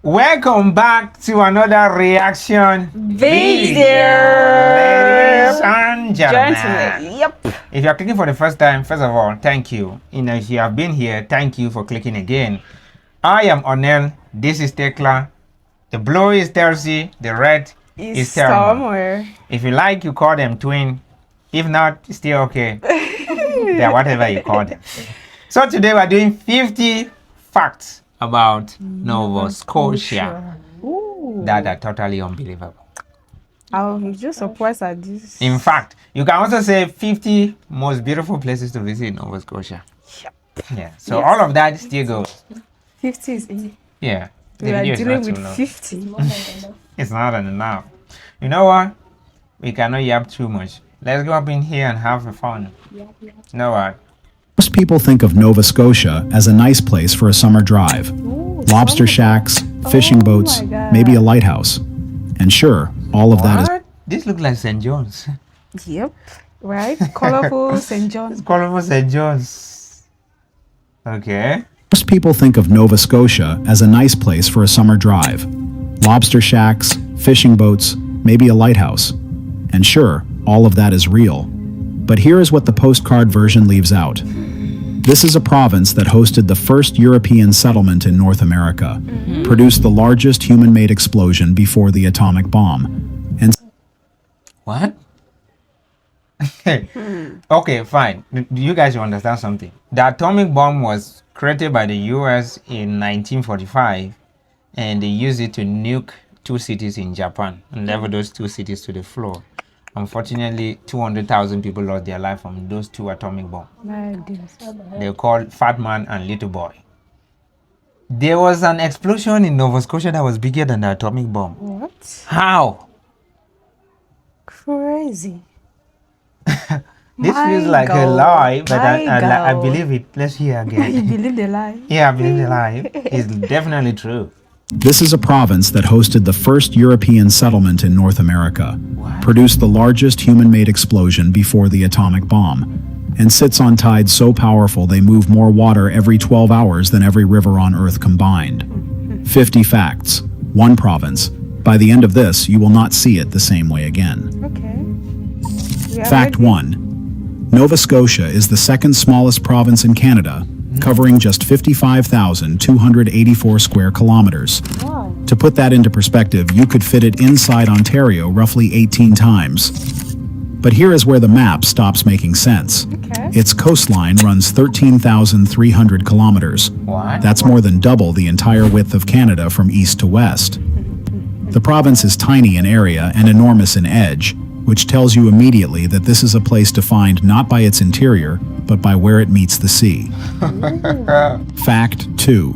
Welcome back to another reaction Video. Ladies and gentlemen. Yep. If you are clicking for the first time, first of all, thank you. If you have been here, thank you for clicking again. I am Onel. This is Tekla. The blue is Terzi. The red is Terma. Somewhere. If you like, you call them twin. If not, it's still okay. They're whatever you call them. So today we're doing 50 facts about Nova Scotia that are totally unbelievable. I'm just surprised at this. In fact, you can also say 50 most beautiful places to visit in Nova Scotia. Yep. Yeah, so all of that still goes. 50 is in. Yeah, We are video is dealing not too with long. 50. It's not enough. You know what? We cannot yap too much. Let's go up in here and have fun. You know what? Most people think of Nova Scotia as a nice place for a summer drive. Lobster shacks, fishing boats, my God. maybe a lighthouse. And sure, all of that is What? This looks like St. John's. Yep. Right? Colorful St. John's. Colorful St. John's. Okay. most people think of Nova Scotia as a nice place for a summer drive. Lobster shacks, fishing boats, maybe a lighthouse. And sure, all of that is real. But here is what the postcard version leaves out. This is a province that hosted the first European settlement in North America, produced the largest human-made explosion before the atomic bomb, and What? Okay, fine. You guys should understand something. The atomic bomb was created by the US in 1945, and they used it to nuke two cities in Japan and level those two cities to the floor. Unfortunately, 200,000 people lost their life from those two atomic bombs. My goodness. They're called Fat Man and Little Boy. There was an explosion in Nova Scotia that was bigger than the atomic bomb. What? How? Crazy. This My feels like a God. lie, but I My believe it. Let's hear You again. believe the lie? Yeah, I believe the lie. It's definitely true. this is a province that hosted the first European settlement in North America, produced the largest human-made explosion before the atomic bomb, and sits on tides so powerful they move more water every 12 hours than every river on Earth combined. 50 facts, one province. By the end of this, you will not see it the same way again. Okay. We are Fact ready. 1. Nova Scotia is the second smallest province in Canada, covering just 55,284 square kilometers. Wow. To put that into perspective, you could fit it inside Ontario roughly 18 times. But here is where the map stops making sense. Okay. Its coastline runs 13,300 kilometers. What? That's more than double the entire width of Canada from east to west. The province is tiny in area and enormous in edge, which tells you immediately that this is a place defined not by its interior, but by where it meets the sea. Fact 2.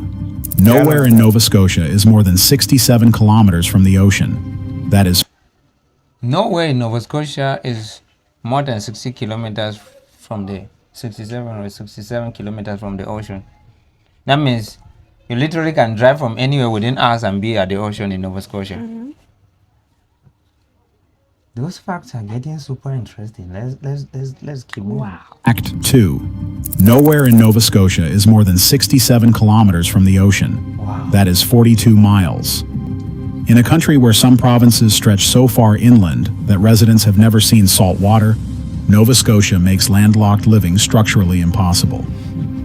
Nowhere in Nova Scotia is more than 67 kilometers from the ocean. That is Nowhere in Nova Scotia is more than 60 kilometers from the 67 kilometers from the ocean. That means you literally can drive from anywhere within hours and be at the ocean in Nova Scotia. Those facts are getting super interesting. Let's keep moving. Wow. Fact 2. Nowhere in Nova Scotia is more than 67 kilometers from the ocean. That is 42 miles. In a country where some provinces stretch so far inland that residents have never seen salt water, Nova Scotia makes landlocked living structurally impossible.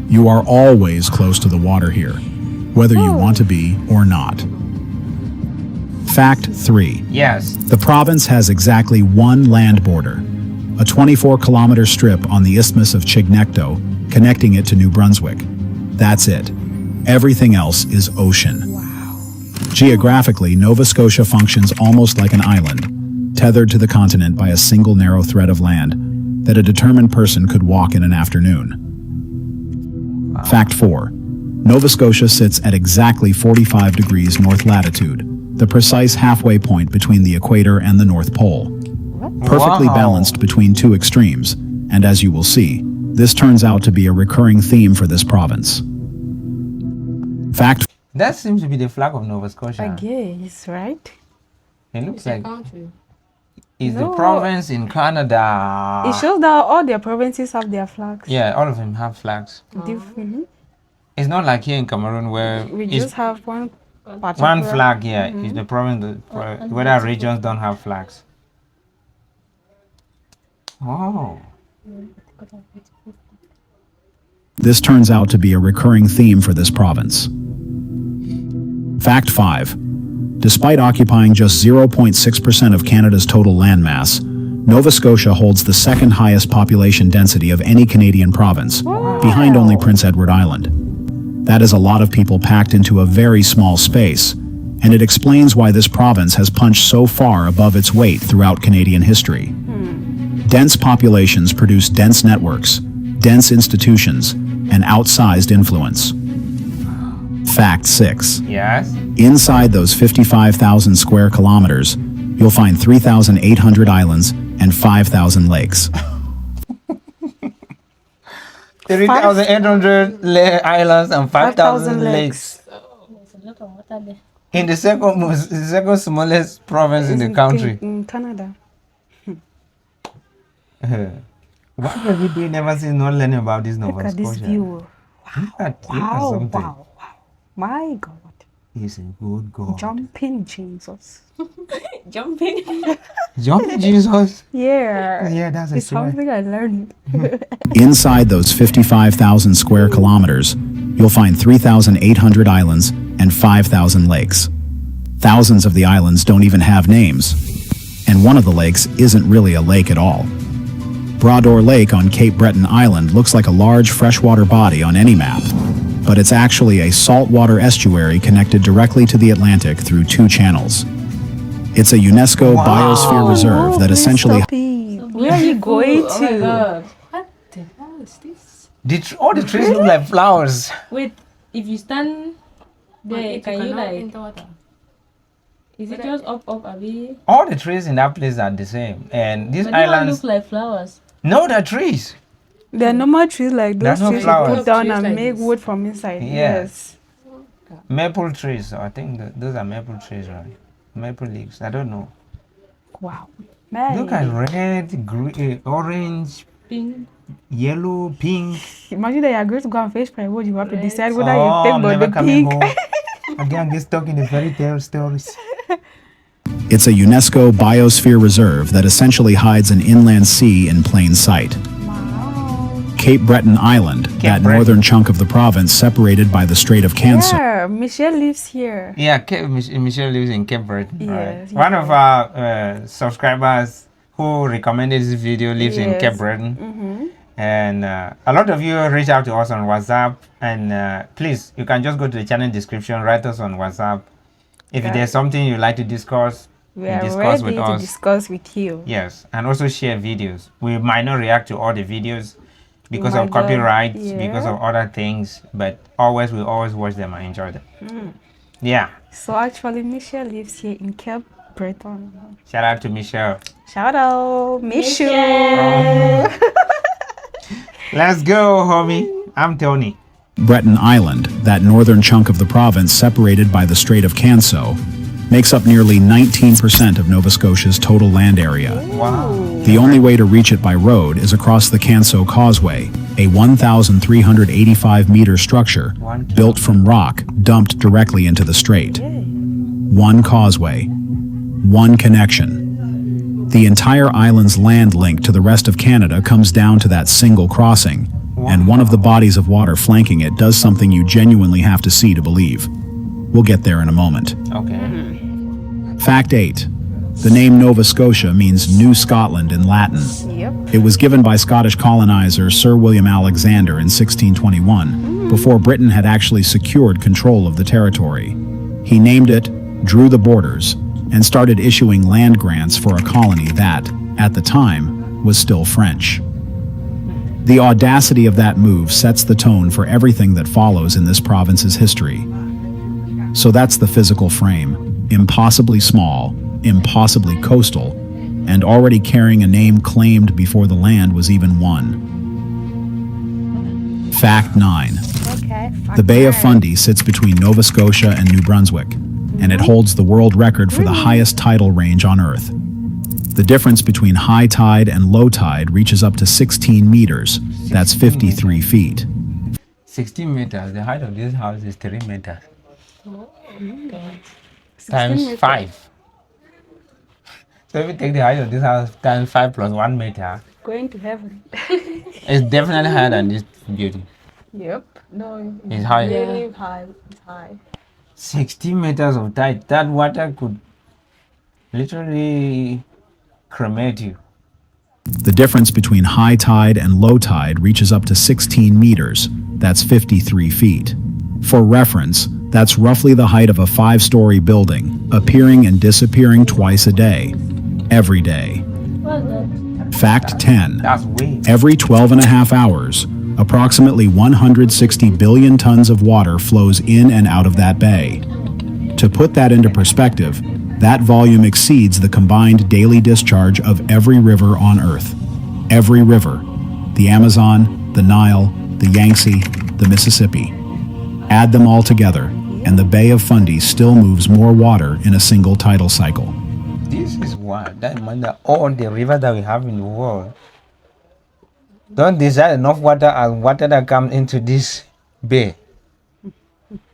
You are always close to the water here, whether you want to be or not. Fact 3. Yes. The province has exactly one land border, a 24-kilometer strip on the Isthmus of Chignecto, connecting it to New Brunswick. That's it. Everything else is ocean. Geographically, Nova Scotia functions almost like an island, tethered to the continent by a single narrow thread of land that a determined person could walk in an afternoon. Fact 4. Nova Scotia sits at exactly 45 degrees north latitude, the precise halfway point between the equator and the North Pole. Perfectly Wow. balanced between two extremes, and as you will see, this turns out to be a recurring theme for this province. Fact That seems to be the flag of Nova Scotia. I guess, right? It looks like country. it's the No. province in Canada. It shows that all their provinces have their flags. Yeah, all of them have flags. Mhm. It's not like here in Cameroon where We it's just have one One particular- flag, yeah, is the problem. Whether regions don't have flags. Oh. This turns out to be a recurring theme for this province. Fact 5. Despite occupying just 0.6% of Canada's total landmass, Nova Scotia holds the second highest population density of any Canadian province, behind only Prince Edward Island. That is a lot of people packed into a very small space, and it explains why this province has punched so far above its weight throughout Canadian history. Dense populations produce dense networks, dense institutions, and outsized influence. Fact 6. Yes. Inside those 55,000 square kilometers, you'll find 3,800 islands and 5,000 lakes. 3,800 islands and 5,000 lakes. There's a lot of water there. In the second smallest province in the country. In Canada. What have you been ever since not learning about this Nova Look at Scotia? this view. Look at Wow, something. wow, wow. My God. He's a good God. Jumping Jesus. Jumping. Jumping Jesus. Yeah. Yeah, that's a It's something I learned. Inside those 55,000 square kilometers, you'll find 3,800 islands and 5,000 lakes. Thousands of the islands don't even have names, and one of the lakes isn't really a lake at all. Brador Lake on Cape Breton Island looks like a large freshwater body on any map, but it's actually a saltwater estuary connected directly to the Atlantic through two channels. It's a UNESCO Biosphere Reserve that please essentially stop it. Where are you going Oh my to? God. What the hell is this? All the trees look like flowers. Wait, if you stand there, can you like? Is it just up, Abby? All the trees in that place are the same. And these But they don't islands, look like flowers. no, they're trees. There are normal trees like There's those no trees you flowers. put down Trees and like make this. wood from inside. Yeah. Yes. Maple trees. I think those are maple trees, right? Maple leaves. I don't know. Wow. Man. Look at red, green, orange, Pink. yellow, pink. Imagine that you are going to go and fish for a wood. You have to Right. decide whether Oh, you I'm take never the coming pink. home. Again, get stuck in the fairy tale stories. It's a UNESCO Biosphere Reserve that essentially hides an inland sea in plain sight. Wow. Cape Breton Island, that Breton. northern chunk of the province separated by the Strait of Canso. Yeah, Michelle lives here. Yeah, Michelle lives in Cape Breton. Yes, Right? One of our subscribers who recommended this video lives in Yes. Cape Breton. And a lot of you reach out to us on WhatsApp. And please, you can just go to the channel description, write us on WhatsApp. If Yeah. there's something you'd like to discuss, We are discuss ready with to us. discuss with you. Yes, and also share videos. We might not react to all the videos because Oh of my God, copyright, yeah. because of other things, but we always watch them and enjoy them. Yeah, So actually, Michelle lives here in Cape Breton. shout out to Michelle. Shout out, Michelle. Let's go, homie. I'm Tony. Breton Island, that northern chunk of the province separated by the Strait of Canso, makes up nearly 19% of Nova Scotia's total land area. Wow. The only way to reach it by road is across the Canso Causeway, a 1,385-meter structure built from rock dumped directly into the strait. One causeway, one connection. The entire island's land link to the rest of Canada comes down to that single crossing, and one of the bodies of water flanking it does something you genuinely have to see to believe. We'll get there in a moment. Okay. Fact 8. The name Nova Scotia means New Scotland in Latin. Yep. It was given by Scottish colonizer Sir William Alexander in 1621, before Britain had actually secured control of the territory. He named it, drew the borders, and started issuing land grants for a colony that, at the time, was still French. The audacity of that move sets the tone for everything that follows in this province's history. So that's the physical frame. Impossibly small, impossibly coastal, and already carrying a name claimed before the land was even won. Fact 9. Okay. The Bay of Fundy sits between Nova Scotia and New Brunswick, and it holds the world record for the highest tidal range on Earth. The difference between high tide and low tide reaches up to 16 meters. That's 53 feet. 16 meters. The height of this house is 3 meters. times meters. 5. So if you take the height of this house times 5 plus 1 meter, Going to heaven. it's definitely higher than this building. Yep. No, It's higher. really high. It's high. 60 meters of tide. That water could literally cremate you. The difference between high tide and low tide reaches up to 16 meters. That's 53 feet. For reference, that's roughly the height of a 5-story building, appearing and disappearing twice a day. Every day. What's that? Fact 10. That's way. Every 12 and a half hours, approximately 160 billion tons of water flows in and out of that bay. To put that into perspective, that volume exceeds the combined daily discharge of every river on Earth. Every river. The Amazon, the Nile, the Yangtze, the Mississippi. Add them all together, and the Bay of Fundy still moves more water in a single tidal cycle. This is what that means that all the rivers that we have in the world don't deserve enough water as water that comes into this bay.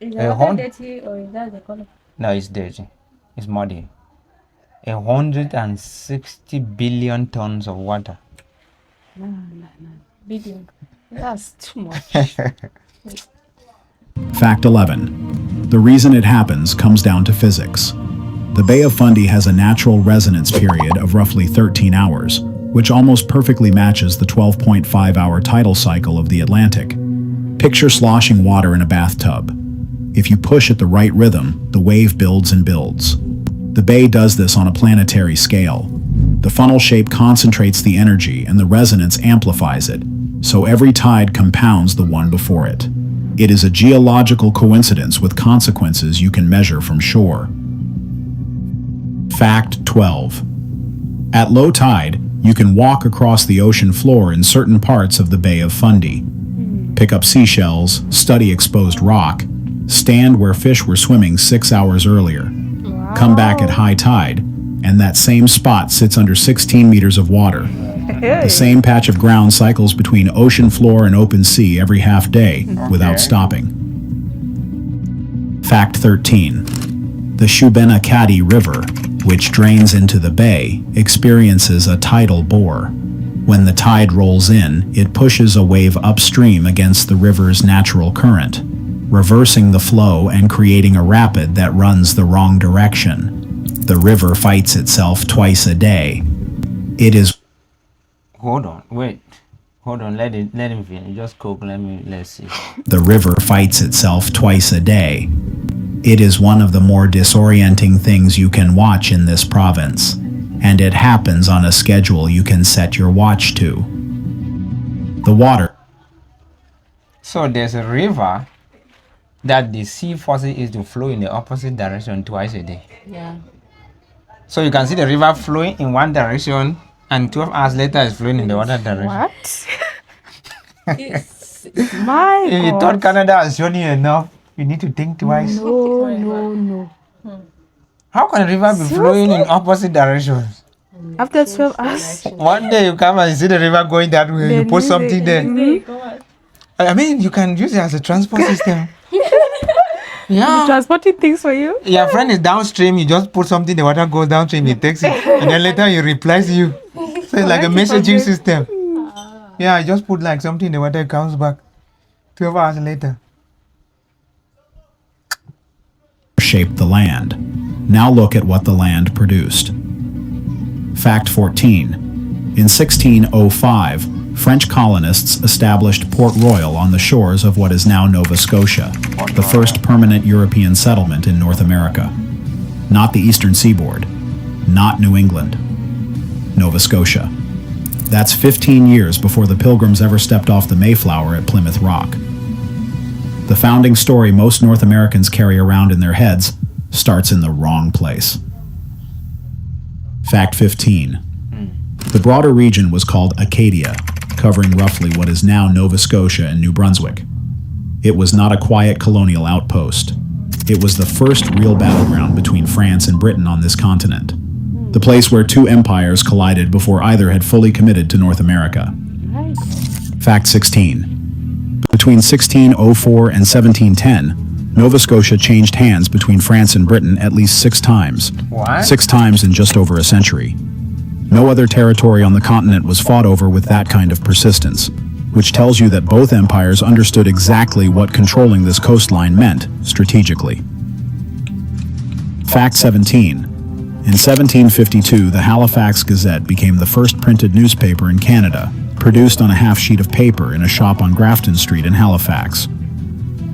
Is A the hon- water dirty or is that the color? No, it's dirty. It's muddy. 160 billion tons of water. Billion. That's too much. Fact 11. The reason it happens comes down to physics. The Bay of Fundy has a natural resonance period of roughly 13 hours, which almost perfectly matches the 12.5-hour tidal cycle of the Atlantic. Picture sloshing water in a bathtub. If you push at the right rhythm, the wave builds and builds. The bay does this on a planetary scale. The funnel shape concentrates the energy and the resonance amplifies it, so every tide compounds the one before it. It is a geological coincidence with consequences you can measure from shore. Fact 12. At low tide, you can walk across the ocean floor in certain parts of the Bay of Fundy. Pick up seashells, study exposed rock, stand where fish were swimming 6 hours earlier. Come back at high tide, and that same spot sits under 16 meters of water. The same patch of ground cycles between ocean floor and open sea every half day without stopping. Fact 13. The Shubenacadie River, which drains into the bay, experiences a tidal bore. When the tide rolls in, it pushes a wave upstream against the river's natural current, reversing the flow and creating a rapid that runs the wrong direction. The river fights itself twice a day. It is... Hold on, wait. Hold on, let him finish. Just cook, let's see. The river fights itself twice a day. It is one of the more disorienting things you can watch in this province, and it happens on a schedule you can set your watch to. The water... So there's a river that the sea forces it to flow in the opposite direction twice a day. Yeah. So you can see the river flowing in one direction and 12 hours later it's flowing in the other direction. What? It's My If you God. thought Canada has shown you enough, you need to think twice. No. How can a river be flowing in opposite directions? After 12 hours. One day you come and you see the river going that way, you Then put you something say- there. Hey, come on. I mean, you can use it as a transport system. The Yeah. transporting things for you. Your friend is downstream, you just put something, the water goes downstream, he takes it, and then later he replies you. So it's like a messaging system. Yeah, I just put like something, the water comes back 12 hours later. shaped the land. Now look at what the land produced. Fact 14. In 1605, French colonists established Port Royal on the shores of what is now Nova Scotia, the first permanent European settlement in North America. Not the eastern seaboard, not New England, Nova Scotia. That's 15 years before the Pilgrims ever stepped off the Mayflower at Plymouth Rock. The founding story most North Americans carry around in their heads starts in the wrong place. Fact 15. The broader region was called Acadia, covering roughly what is now Nova Scotia and New Brunswick. It was not a quiet colonial outpost. It was the first real battleground between France and Britain on this continent. The place where two empires collided before either had fully committed to North America. Fact 16. Between 1604 and 1710, Nova Scotia changed hands between France and Britain at least 6 times. What? 6 times in just over a century. No other territory on the continent was fought over with that kind of persistence, which tells you that both empires understood exactly what controlling this coastline meant strategically. Fact 17. In 1752, the Halifax Gazette became the first printed newspaper in Canada, produced on a half sheet of paper in a shop on Grafton Street in Halifax.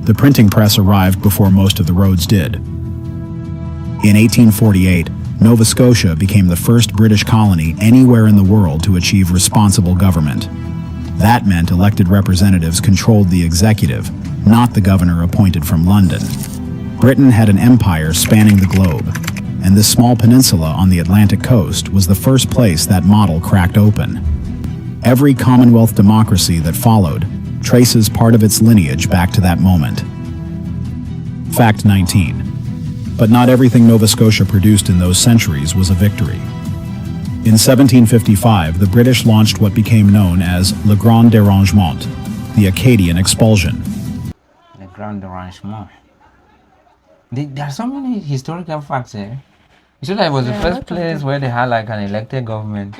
The printing press arrived before most of the roads did. In 1848, Nova Scotia became the first British colony anywhere in the world to achieve responsible government. That meant elected representatives controlled the executive, not the governor appointed from London. Britain had an empire spanning the globe, and this small peninsula on the Atlantic coast was the first place that model cracked open. Every Commonwealth democracy that followed traces part of its lineage back to that moment. Fact 19. But not everything Nova Scotia produced in those centuries was a victory. In 1755, the British launched what became known as Le Grand Dérangement, the Acadian expulsion. Le Grand Dérangement. There are so many historical facts here. You said that it was the first place where they had like an elected government.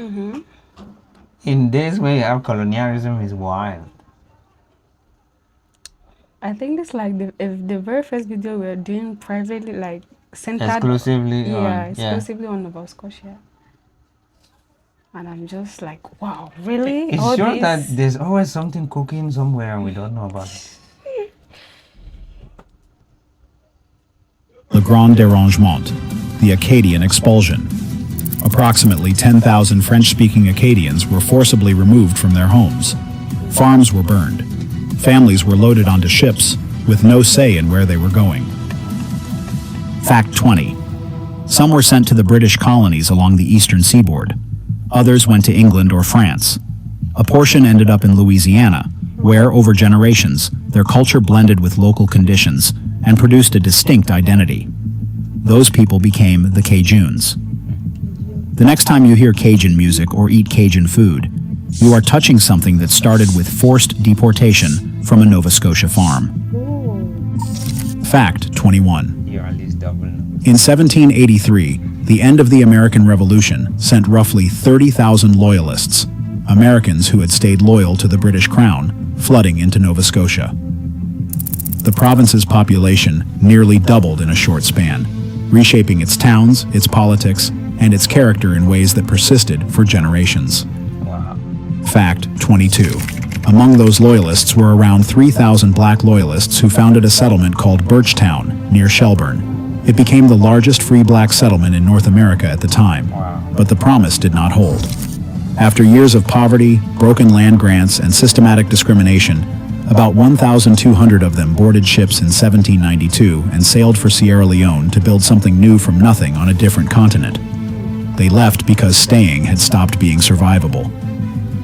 In days where you have colonialism is wild. I think it's like the very first video we were doing privately, like centered Exclusively exclusively on Nova Scotia. And I'm just like, wow, really? It's sure that there's always something cooking somewhere and we don't know about it. Le Grand Dérangement, the Acadian expulsion. Approximately 10,000 French-speaking Acadians were forcibly removed from their homes. Farms were burned. Families were loaded onto ships with no say in where they were going. Fact 20. Some were sent to the British colonies along the eastern seaboard. Others went to England or France. A portion ended up in Louisiana, where, over generations, their culture blended with local conditions and produced a distinct identity. Those people became the Cajuns. The next time you hear Cajun music or eat Cajun food, you are touching something that started with forced deportation from a Nova Scotia farm. Fact 21. You're at least double. In 1783, the end of the American Revolution sent roughly 30,000 Loyalists, Americans who had stayed loyal to the British Crown, flooding into Nova Scotia. The province's population nearly doubled in a short span, reshaping its towns, its politics, and its character in ways that persisted for generations. Wow. Fact 22. Among those Loyalists were around 3,000 black Loyalists who founded a settlement called Birchtown, near Shelburne. It became the largest free black settlement in North America at the time, but the promise did not hold. After years of poverty, broken land grants, and systematic discrimination, about 1,200 of them boarded ships in 1792 and sailed for Sierra Leone to build something new from nothing on a different continent. They left because staying had stopped being survivable.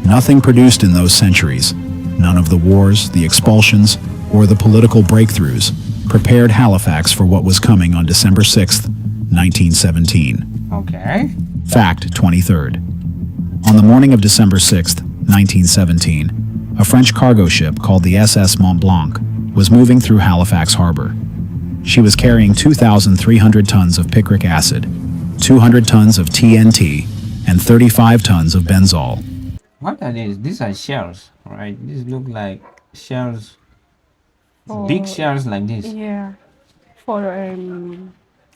Nothing produced in those centuries, none of the wars, the expulsions, or the political breakthroughs, prepared Halifax for what was coming on December 6th, 1917. Okay. Fact 23rd. On the morning of December 6th, 1917, a French cargo ship called the SS Mont Blanc was moving through Halifax Harbor. She was carrying 2,300 tons of picric acid, 200 tons of TNT, and 35 tons of benzol. What are these? These are shells, right? These look like shells. Big shells like this. Yeah. For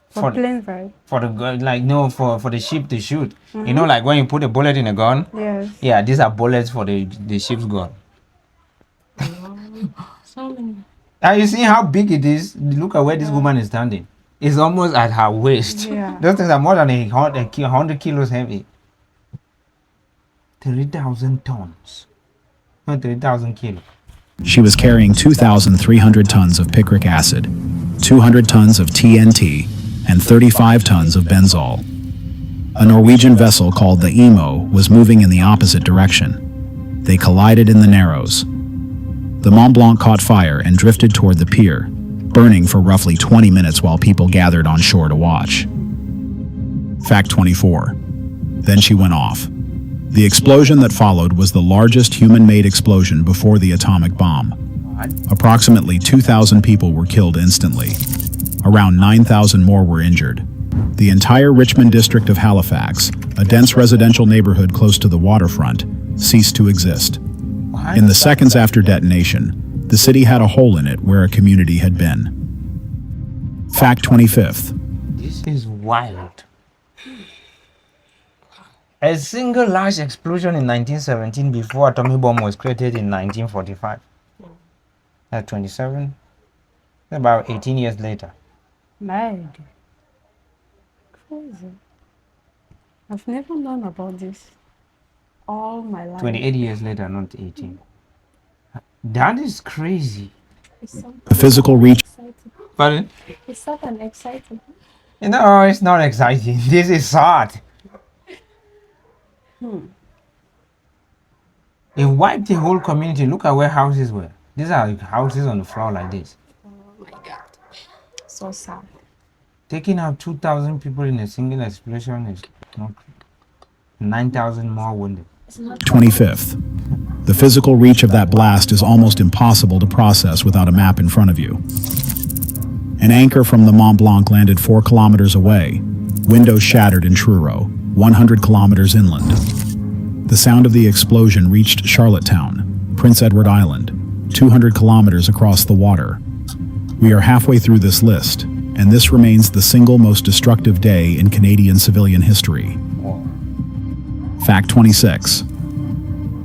For- planes, right? For the gun, like no, for the ship to shoot. You know, like when you put a bullet in a gun. Yes. Yeah, these are bullets for the ship's gun. So many. Are you seeing how big it is? Look at where this woman is standing. It's almost at her waist. Yeah. Those things are more than 100 kilos heavy. 3,000 tons. Not 3,000 kilos. She was carrying 2,300 tons of picric acid, 200 tons of TNT, and 35 tons of benzol. A Norwegian vessel called the Emo was moving in the opposite direction. They collided in the Narrows. The Mont Blanc caught fire and drifted toward the pier, burning for roughly 20 minutes while people gathered on shore to watch. Fact 24. Then she went off. The explosion that followed was the largest human-made explosion before the atomic bomb. Approximately 2,000 people were killed instantly. Around 9,000 more were injured. The entire Richmond district of Halifax, a dense residential neighborhood close to the waterfront, ceased to exist. In the seconds after detonation, the city had a hole in it where a community had been. Fact 25th. This is wild. A single large explosion in 1917 before atomic bomb was created in 1945. At 27, about 18 years later. Mad. Crazy. I've never known about this all my life. 28 years later, not 18. That is crazy. The physical reach. Pardon? It's so exciting. No, it's not exciting. This is sad. It wiped the whole community. Look at where houses were. These are houses on the floor like this. Oh my God. So sad. Taking out 2,000 people in a single explosion is not 9,000 more wounded. 25th. The physical reach of that blast is almost impossible to process without a map in front of you. An anchor from the Mont Blanc landed 4 kilometers away. Windows shattered in Truro, 100 kilometers inland. The sound of the explosion reached Charlottetown, Prince Edward Island, 200 kilometers across the water. We are halfway through this list, and this remains the single most destructive day in Canadian civilian history. Fact 26.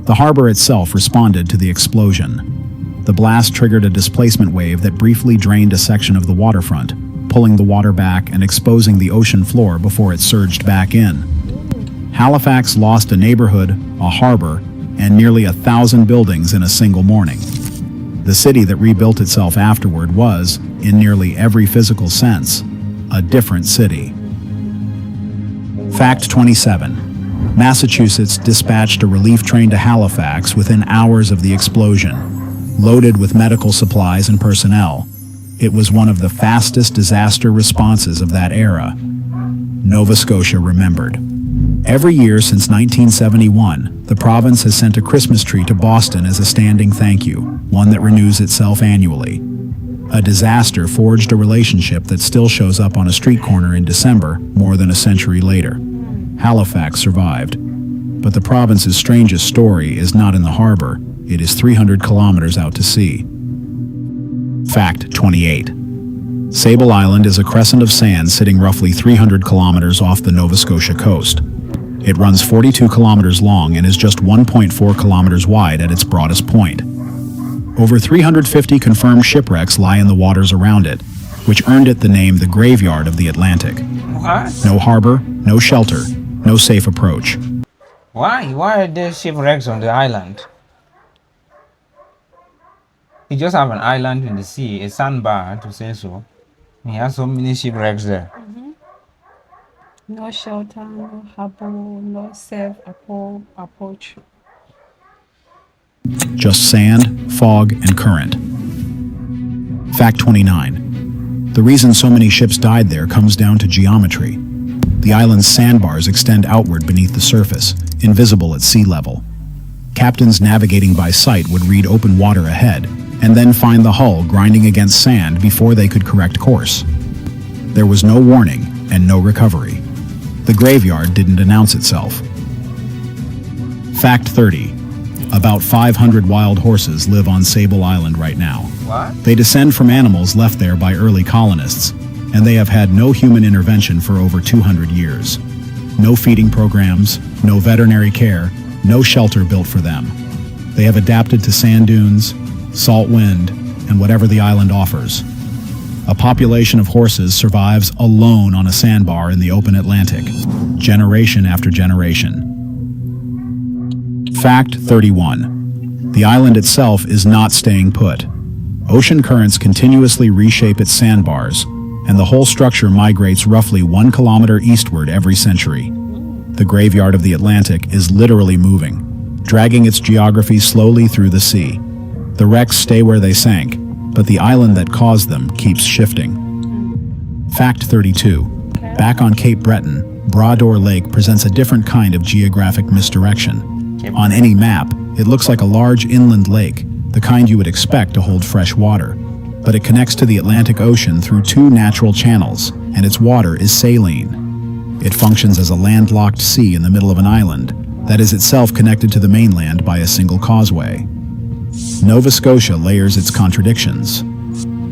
The harbor itself responded to the explosion. The blast triggered a displacement wave that briefly drained a section of the waterfront, pulling the water back and exposing the ocean floor before it surged back in. Halifax lost a neighborhood, a harbor, and nearly 1,000 buildings in a single morning. The city that rebuilt itself afterward was, in nearly every physical sense, a different city. Fact 27. Massachusetts dispatched a relief train to Halifax within hours of the explosion, loaded with medical supplies and personnel. It was one of the fastest disaster responses of that era. Nova Scotia remembered. Every year since 1971, the province has sent a Christmas tree to Boston as a standing thank you, one that renews itself annually. A disaster forged a relationship that still shows up on a street corner in December, more than a century later. Halifax survived. But the province's strangest story is not in the harbor, it is 300 kilometers out to sea. Fact 28. Sable Island is a crescent of sand sitting roughly 300 kilometers off the Nova Scotia coast. It runs 42 kilometers long and is just 1.4 kilometers wide at its broadest point. Over 350 confirmed shipwrecks lie in the waters around it, which earned it the name the Graveyard of the Atlantic. What? No harbor, no shelter, no safe approach. Why? Why are there shipwrecks on the island? You just have an island in the sea, a sandbar to say so. He has so many shipwrecks there. No shelter, no harbor, no safe approach. Just sand, fog, and current. Fact 29. The reason so many ships died there comes down to geometry. The island's sandbars extend outward beneath the surface, invisible at sea level. Captains navigating by sight would read open water ahead, and then find the hull grinding against sand before they could correct course. There was no warning and no recovery. The graveyard didn't announce itself. Fact 30. About 500 wild horses live on Sable Island right now. What? They descend from animals left there by early colonists, and they have had no human intervention for over 200 years. No feeding programs, no veterinary care, no shelter built for them. They have adapted to sand dunes, salt wind, and whatever the island offers. A population of horses survives alone on a sandbar in the open Atlantic, generation after generation. Fact 31. The island itself is not staying put. Ocean currents continuously reshape its sandbars, and the whole structure migrates roughly 1 kilometer eastward every century. The graveyard of the Atlantic is literally moving, dragging its geography slowly through the sea. The wrecks stay where they sank, but the island that caused them keeps shifting. Fact 32. Back on Cape Breton, Bras-d'Or Lake presents a different kind of geographic misdirection. On any map, it looks like a large inland lake, the kind you would expect to hold fresh water. But it connects to the Atlantic Ocean through 2 natural channels, and its water is saline. It functions as a landlocked sea in the middle of an island that is itself connected to the mainland by a single causeway. Nova Scotia layers its contradictions.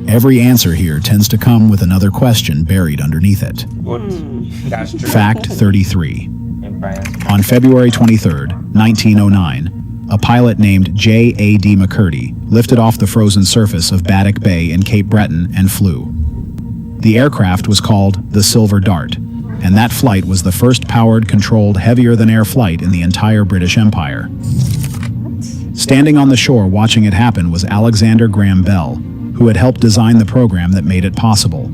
Every answer here tends to come with another question buried underneath it. That's true. Fact 33. Empires. On February 23, 1909, a pilot named J.A.D. McCurdy lifted off the frozen surface of Baddeck Bay in Cape Breton and flew. The aircraft was called the Silver Dart, and that flight was the first powered, controlled, heavier-than-air flight in the entire British Empire. Standing on the shore watching it happen was Alexander Graham Bell, who had helped design the program that made it possible.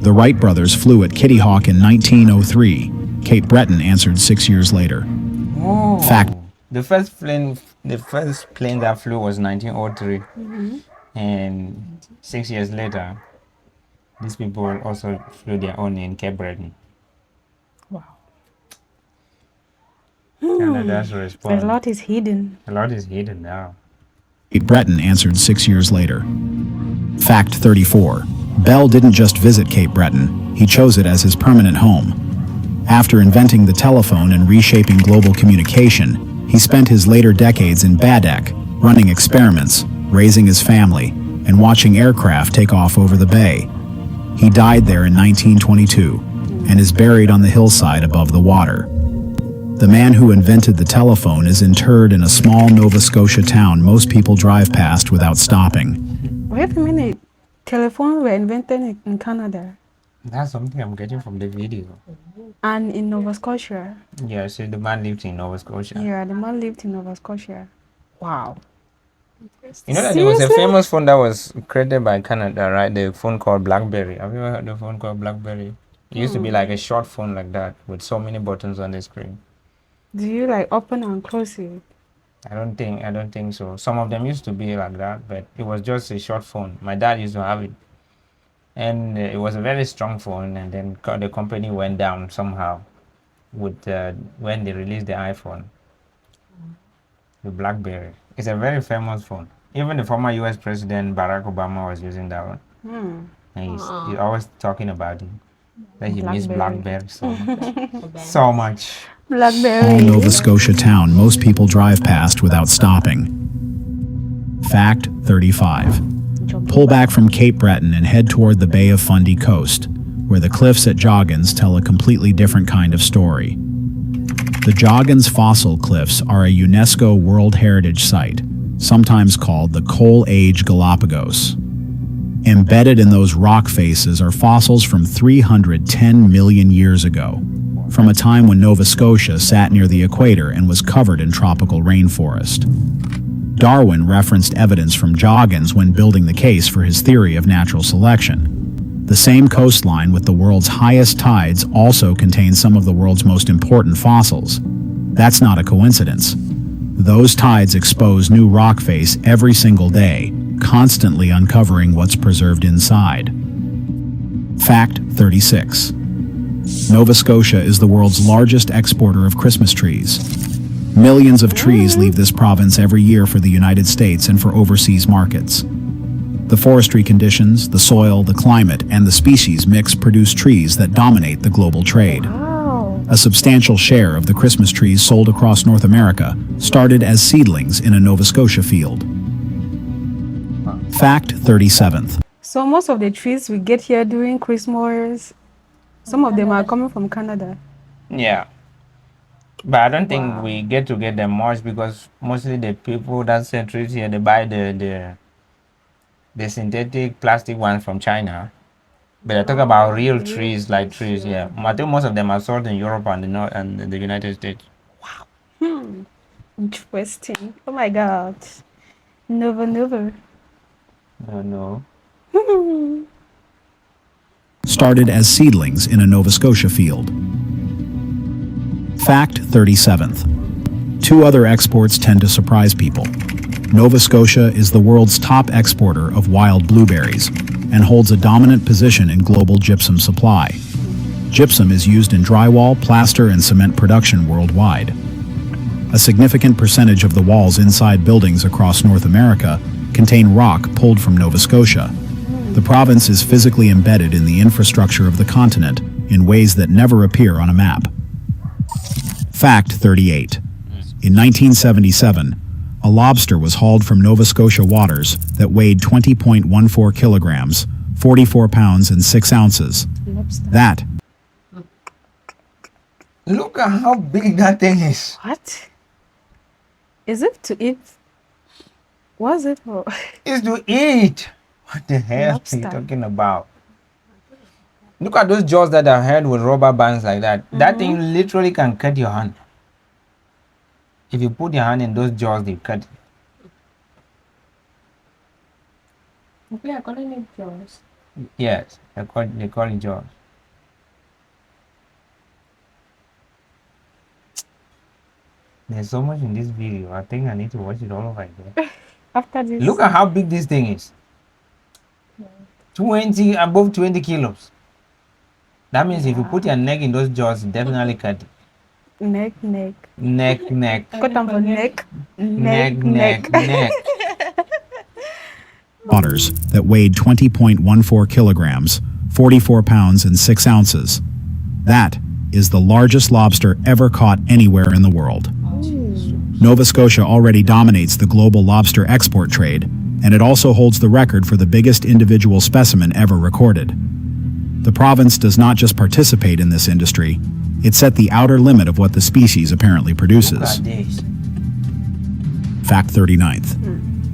The Wright brothers flew at Kitty Hawk in 1903. Cape Breton answered 6 years later. Oh. Fact. The first plane that flew was 1903, and 6 years later, these people also flew their own in Cape Breton. Wow. Canada's response. A lot is hidden. A lot is hidden now. Cape Breton answered 6 years later. Fact 34. Bell didn't just visit Cape Breton, he chose it as his permanent home. After inventing the telephone and reshaping global communication, he spent his later decades in Baddeck, running experiments, raising his family, and watching aircraft take off over the bay. He died there in 1922 and is buried on the hillside above the water. The man who invented the telephone is interred in a small Nova Scotia town most people drive past without stopping. Wait a minute. Telephones were invented in Canada That's something I'm getting from the video. and in Nova Scotia. Yeah, so the man lived in Nova Scotia. Yeah, the man lived in Nova Scotia. Wow. You know that there was a Seriously? famous phone that was created by Canada, right? The phone called BlackBerry. Have you ever heard of the phone called BlackBerry? It used to be like a short phone like that with so many buttons on the screen. Do you like open and close it? I don't think so. Some of them used to be like that, but it was just a short phone. My dad used to have it, and it was a very strong phone. And then the company went down somehow with when they released the iPhone, the BlackBerry. It's a very famous phone. Even the former U.S. President Barack Obama was using that one, and he's always talking about it. That he missed BlackBerry so much. Small Blackberry. Nova Scotia town most people drive past without stopping. Fact 35. Pull back from Cape Breton and head toward the Bay of Fundy coast, where the cliffs at Joggins tell a completely different kind of story. The Joggins Fossil Cliffs are a UNESCO World Heritage Site, sometimes called the Coal Age Galapagos. Embedded in those rock faces are fossils from 310 million years ago, from a time when Nova Scotia sat near the equator and was covered in tropical rainforest. Darwin referenced evidence from Joggins when building the case for his theory of natural selection. The same coastline with the world's highest tides also contains some of the world's most important fossils. That's not a coincidence. Those tides expose new rock face every single day, constantly uncovering what's preserved inside. Fact 36. Nova Scotia is the world's largest exporter of Christmas trees. Millions of trees leave this province every year for the United States and for overseas markets. The forestry conditions, the soil, the climate, and the species mix produce trees that dominate the global trade. Wow. A substantial share of the Christmas trees sold across North America started as seedlings in a Nova Scotia field. Fact 37th. So most of the trees we get here during Christmas, some of them are coming from Canada. Yeah. But I don't think we get to get them much because mostly the people that sell trees here, they buy the synthetic plastic ones from China. But I talk about real trees, like trees, yeah. I think most of them are sold in Europe and the United States. Interesting. Oh my God. Never. No. Started as seedlings in a Nova Scotia field. Fact 37th. Two other exports tend to surprise people. Nova Scotia is the world's top exporter of wild blueberries and holds a dominant position in global gypsum supply. Gypsum is used in drywall, plaster, and cement production worldwide. A significant percentage of the walls inside buildings across North America contain rock pulled from Nova Scotia. The province is physically embedded in the infrastructure of the continent in ways that never appear on a map. Fact 38. In 1977, a lobster was hauled from Nova Scotia waters that weighed 20.14 kilograms, 44 pounds and 6 ounces. That Look at how big that thing is. What? Is it to eat? What's it for? It's to eat. What the hell Lobster. are you talking about? Look at those jaws that are held with rubber bands like that. That thing literally can cut your hand. If you put your hand in those jaws, they cut. We are calling it jaws. Yes, they call it jaws. There's so much in this video. I think I need to watch it all over again. After this. Look at how big this thing is. above 20 kilos. That means if you put your neck in those jaws, it definitely cut it. Neck. Neck. Cut them for neck. Neck. waters that weighed 20.14 kilograms, 44 pounds and 6 ounces. That is the largest lobster ever caught anywhere in the world. Nova Scotia already dominates the global lobster export trade, and it also holds the record for the biggest individual specimen ever recorded. The province does not just participate in this industry, it set the outer limit of what the species apparently Look produces. at this. Fact 39th.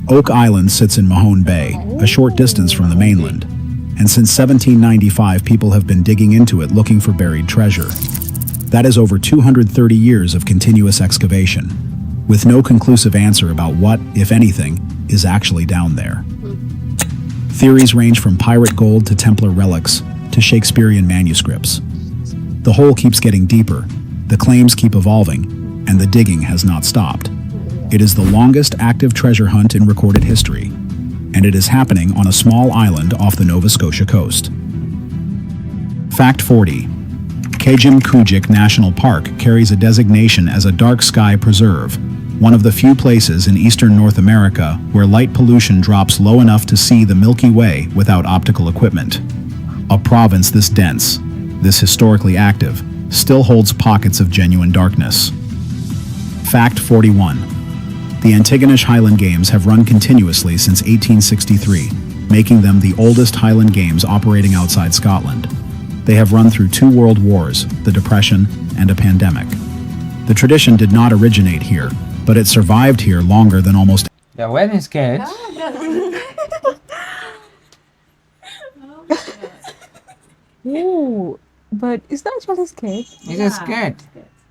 Oak Island sits in Mahone Bay, a short distance from the mainland, and since 1795 people have been digging into it looking for buried treasure. That is over 230 years of continuous excavation, with no conclusive answer about what, if anything, is actually down there. Theories range from pirate gold to Templar relics to Shakespearean manuscripts. The hole keeps getting deeper, the claims keep evolving, and the digging has not stopped. It is the longest active treasure hunt in recorded history, and it is happening on a small island off the Nova Scotia coast. Fact 40. Kejimkujik National Park carries a designation as a dark sky preserve, one of the few places in eastern North America where light pollution drops low enough to see the Milky Way without optical equipment. A province this dense, this historically active, still holds pockets of genuine darkness. Fact 41. The Antigonish Highland Games have run continuously since 1863, making them the oldest Highland Games operating outside Scotland. They have run through 2 world wars, the Depression, and a pandemic. The tradition did not originate here, but it survived here longer than almost They're wearing skirts. Ooh, but is that actually scared? It's a skirt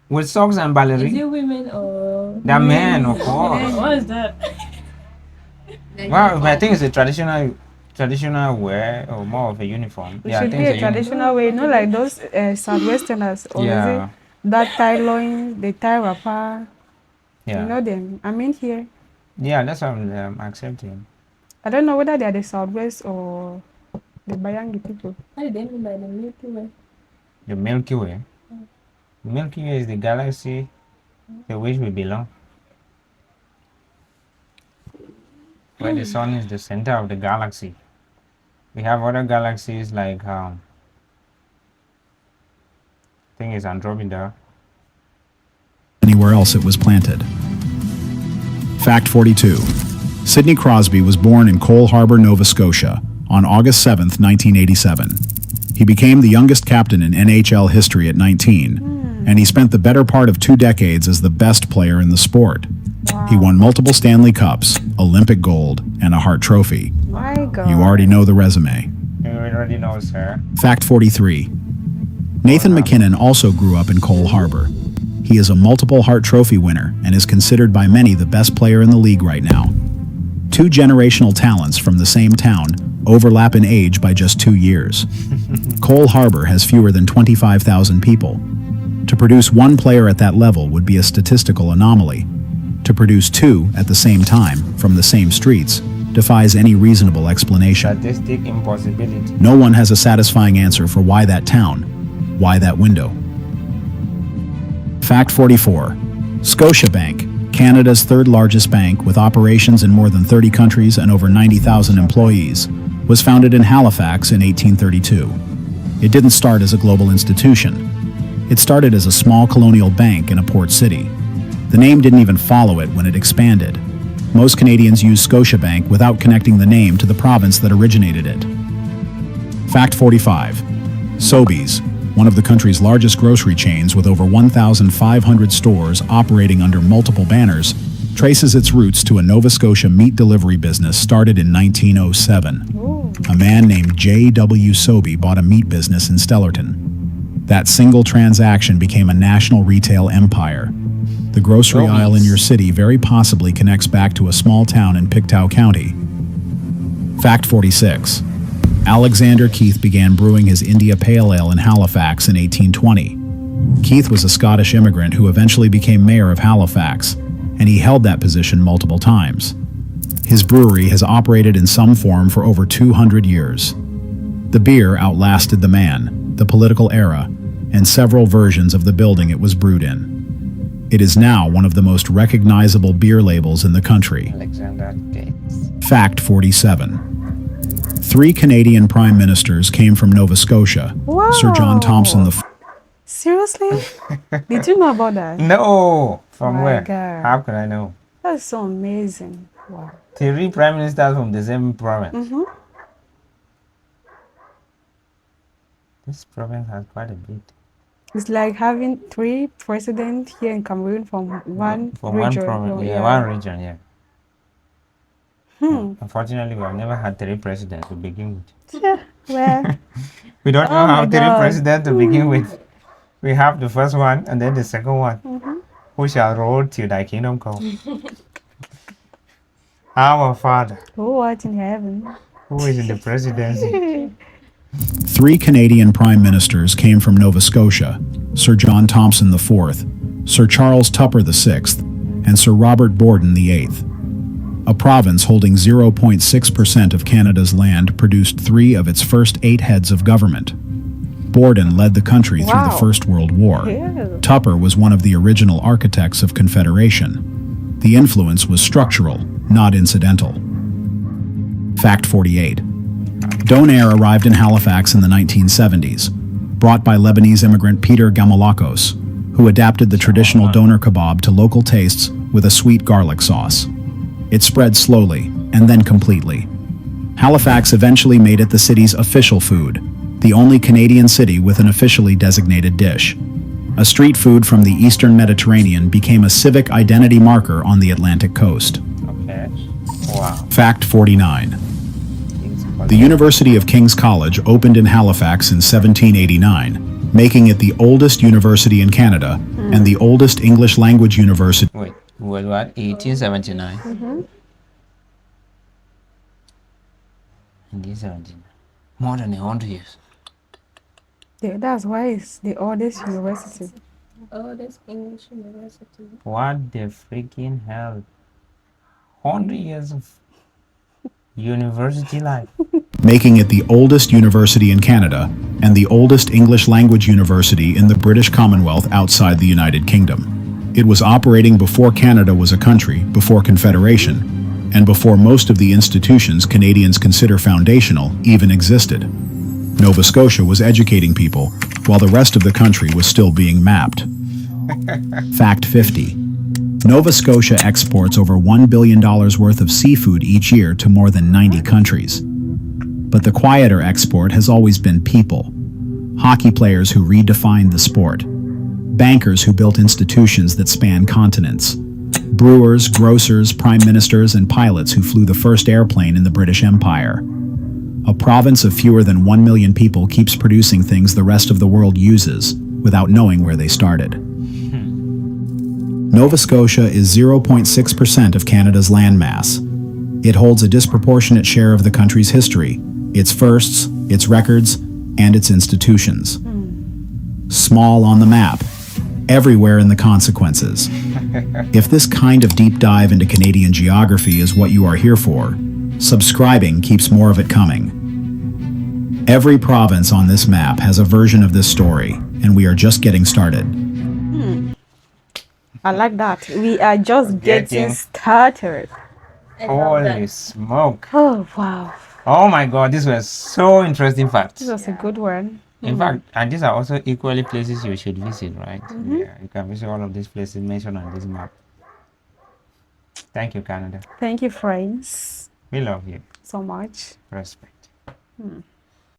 with socks and Is ballerina. it women or? They're men, of course. What is that? Well, I think it's a traditional wear or more of a uniform. It Yeah, I should think be a it's a uniform. traditional way, not like those Southwesterners. Or Yeah. is it that tie loin, they tie wrapper. You Yeah, know them. I mean here. yeah, that's what I'm accepting. I don't know whether they are the Southwest or the Bayangi people. What did they mean by the Milky Way? The Milky Way. The Milky Way is the galaxy to which we belong. Where the sun is the center of the galaxy. We have other galaxies like I think it's Andromeda. anywhere else it was planted. Fact 42. Sidney Crosby was born in Cole Harbour, Nova Scotia, on August 7, 1987. He became the youngest captain in NHL history at 19, and he spent the better part of 2 decades as the best player in the sport. He won multiple Stanley Cups, Olympic gold, and a Hart Trophy. My God. You already know the resume. You already know, sir. Fact 43. Nathan McKinnon also grew up in Cole Harbour. He is a multiple Hart Trophy winner and is considered by many the best player in the league right now. 2 generational talents from the same town overlap in age by just 2 years. Cole Harbour has fewer than 25,000 people. To produce 1 player at that level would be a statistical anomaly. To produce 2 at the same time from the same streets defies any reasonable explanation. Statistic impossibility. No one has a satisfying answer for why that town, why that window. Fact 44. Scotiabank, Canada's third largest bank with operations in more than 30 countries and over 90,000 employees, was founded in Halifax in 1832. It didn't start as a global institution. It started as a small colonial bank in a port city. The name didn't even follow it when it expanded. Most Canadians use Scotiabank without connecting the name to the province that originated it. Fact 45. Sobeys, one of the country's largest grocery chains with over 1,500 stores operating under multiple banners, traces its roots to a Nova Scotia meat delivery business started in 1907. Ooh. A man named J.W. Sobey bought a meat business in Stellarton. That single transaction became a national retail empire. The grocery aisle in your city very possibly connects back to a small town in Pictou County. Fact 46. Alexander Keith began brewing his India Pale Ale in Halifax in 1820. Keith was a Scottish immigrant who eventually became mayor of Halifax, and he held that position multiple times. His brewery has operated in some form for over 200 years. The beer outlasted the man, the political era, and several versions of the building it was brewed in. It is now one of the most recognizable beer labels in the country. Alexander Gates. Fact 47. 3 Canadian prime ministers came from Nova Scotia. Wow. Sir John Thompson IV. Seriously? Did you know about that? No! From My where? God. How could I know? That's so amazing. Wow. 3 prime ministers from the same province. Mm-hmm. This province has quite a bit. It's like having 3 presidents here in Cameroon from one From region. one province. Oh, Yeah, one region, yeah. Hmm. Unfortunately, we have never had 3 presidents to begin with. Yeah. Well, We don't Oh my have 3 God. presidents to begin with. We have the first one and then the second one. Mm-hmm. Who shall rule till thy kingdom come? Our Father, who art in heaven? who is in the presidency. 3 Canadian prime ministers came from Nova Scotia: Sir John Thompson IV, Sir Charles Tupper VI, and Sir Robert Borden VIII. A province holding 0.6% of Canada's land produced 3 of its first 8 heads of government. Borden led the country through the Wow. First World War. Yeah. Tupper was one of the original architects of Confederation. The influence was structural, not incidental. Fact 48. Donair arrived in Halifax in the 1970s, brought by Lebanese immigrant Peter Gamalakos, who adapted the traditional doner kebab to local tastes with a sweet garlic sauce. It spread slowly, and then completely. Halifax eventually made it the city's official food, the only Canadian city with an officially designated dish. A street food from the Eastern Mediterranean became a civic identity marker on the Atlantic coast. Okay. Wow. Fact 49. The University of King's College opened in Halifax in 1789, making it the oldest university in Canada and the oldest English language university. Wait, what? 1879? Mm-hmm. 1879. More than 100 years. Yeah, that's why it's the oldest university. Oh, this English university. What the freaking hell? 100 years of university life. Making it the oldest university in Canada and the oldest English language university in the British Commonwealth outside the United Kingdom. It was operating before Canada was a country, before Confederation, and before most of the institutions Canadians consider foundational even existed. Nova Scotia was educating people, while the rest of the country was still being mapped. Fact 50. Nova Scotia exports over $1 billion worth of seafood each year to more than 90 countries. But the quieter export has always been people. Hockey players who redefined the sport. Bankers who built institutions that span continents. Brewers, grocers, prime ministers, and pilots who flew the first airplane in the British Empire. A province of fewer than 1 million people keeps producing things the rest of the world uses without knowing where they started. Nova Scotia is 0.6% of Canada's landmass. It holds a disproportionate share of the country's history, its firsts, its records, and its institutions. Small on the map, everywhere in the consequences. If this kind of deep dive into Canadian geography is what you are here for, subscribing keeps more of it coming. Every province on this map has a version of this story, and we are just getting started. I like that. We are just Getting- getting started. Holy smoke. Oh, wow. Oh my god, this was so interesting facts. This was a good one. In fact, and these are also equally places you should visit, right? Yeah, you can visit all of these places mentioned on this map. Thank you, Canada. Thank you, friends, We love you. so much. Respect.